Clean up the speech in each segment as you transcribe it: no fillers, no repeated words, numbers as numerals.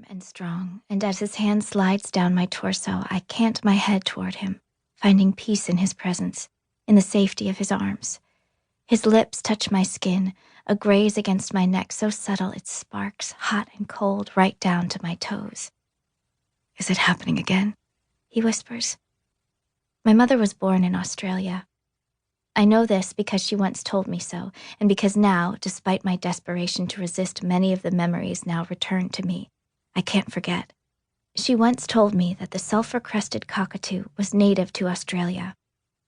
and strong, and as his hand slides down my torso, I cant my head toward him, finding peace in his presence, in the safety of his arms. His lips touch my skin, a graze against my neck so subtle it sparks, hot and cold, right down to my toes. "Is it happening again?" he whispers. My mother was born in Australia. I know this because she once told me so, and because now, despite my desperation to resist many of the memories now returned to me, I can't forget. She once told me that the sulfur-crested cockatoo was native to Australia.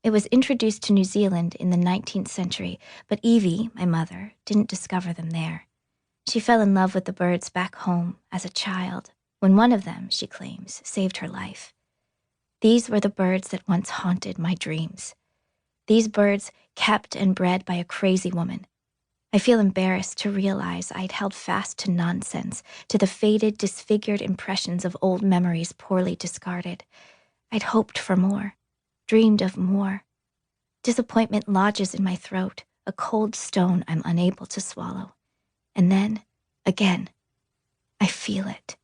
It was introduced to New Zealand in the 19th century, but Evie, my mother, didn't discover them there. She fell in love with the birds back home as a child, when one of them, she claims, saved her life. These were the birds that once haunted my dreams. These birds kept and bred by a crazy woman. I feel embarrassed to realize I'd held fast to nonsense, to the faded, disfigured impressions of old memories poorly discarded. I'd hoped for more, dreamed of more. Disappointment lodges in my throat, a cold stone I'm unable to swallow. And then, again, I feel it.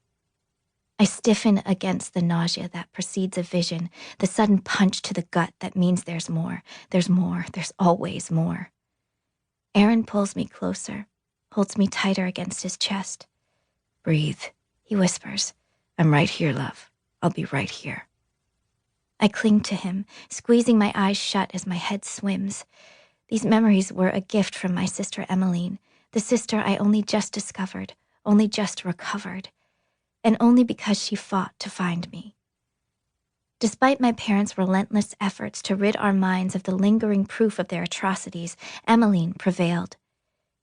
I stiffen against the nausea that precedes a vision, the sudden punch to the gut that means there's more, there's always more. Aaron pulls me closer, holds me tighter against his chest. "Breathe," he whispers. "I'm right here, love. I'll be right here." I cling to him, squeezing my eyes shut as my head swims. These memories were a gift from my sister Emmeline, the sister I only just discovered, only just recovered, and only because she fought to find me. Despite my parents' relentless efforts to rid our minds of the lingering proof of their atrocities, Emmeline prevailed.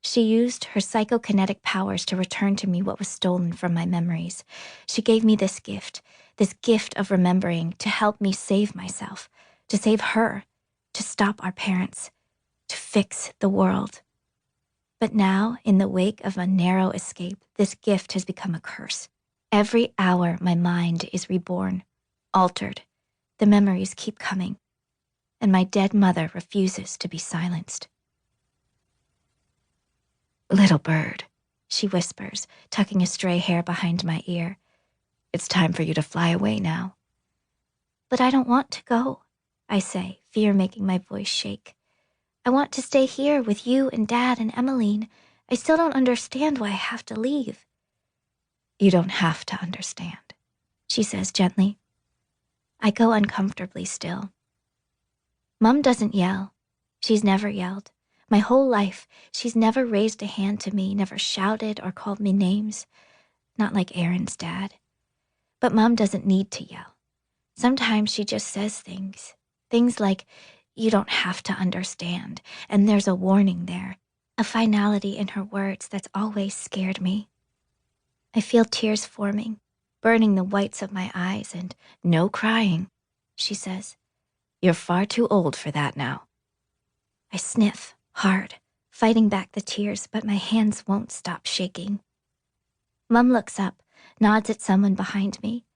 She used her psychokinetic powers to return to me what was stolen from my memories. She gave me this gift of remembering, to help me save myself, to save her, to stop our parents, to fix the world. But now, in the wake of a narrow escape, this gift has become a curse. Every hour my mind is reborn, altered. The memories keep coming, and my dead mother refuses to be silenced. "Little bird," she whispers, tucking a stray hair behind my ear. "It's time for you to fly away now." "But I don't want to go," I say, fear making my voice shake. "I want to stay here with you and Dad and Emmeline. I still don't understand why I have to leave." "You don't have to understand," she says gently. I go uncomfortably still. Mom doesn't yell. She's never yelled. My whole life, she's never raised a hand to me, never shouted or called me names. Not like Aaron's dad. But Mom doesn't need to yell. Sometimes she just says things. Things like, "You don't have to understand," and there's a warning there, a finality in her words that's always scared me. I feel tears forming, burning the whites of my eyes, and "No crying," she says. "You're far too old for that now." I sniff, hard, fighting back the tears, but my hands won't stop shaking. Mom looks up, nods at someone behind me.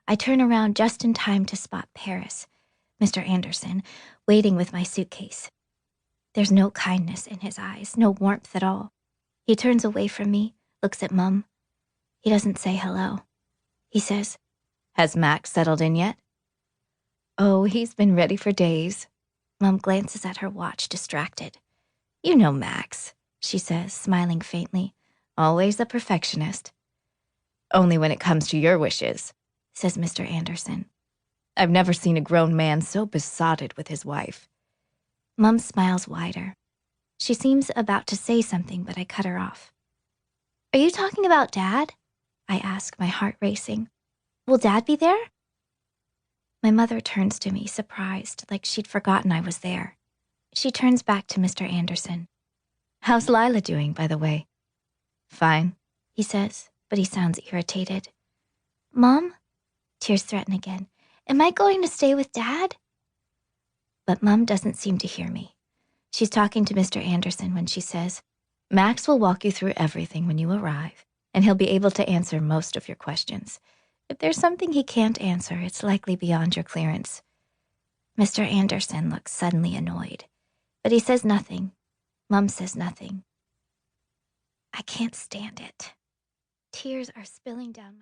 I turn around just in time to spot Paris, Mr. Anderson, waiting with my suitcase. There's no kindness in his eyes, no warmth at all. He turns away from me, looks at Mom. He doesn't say hello. He says, "Has Max settled in yet?" "Oh, he's been ready for days." Mom glances at her watch, distracted. "You know Max," she says, smiling faintly. "Always a perfectionist." "Only when it comes to your wishes," says Mr. Anderson. "I've never seen a grown man so besotted with his wife." Mom smiles wider. She seems about to say something, but I cut her off. "Are you talking about Dad?" I ask, my heart racing. "Will Dad be there?" My mother turns to me, surprised, like she'd forgotten I was there. She turns back to Mr. Anderson. "How's Lila doing, by the way?" "Fine," he says, but he sounds irritated. "Mom?" Tears threaten again. "Am I going to stay with Dad?" But Mom doesn't seem to hear me. She's talking to Mr. Anderson when she says, "Max will walk you through everything when you arrive, and he'll be able to answer most of your questions. If there's something he can't answer, it's likely beyond your clearance." Mr. Anderson looks suddenly annoyed, but he says nothing. Mom says nothing. I can't stand it. Tears are spilling down my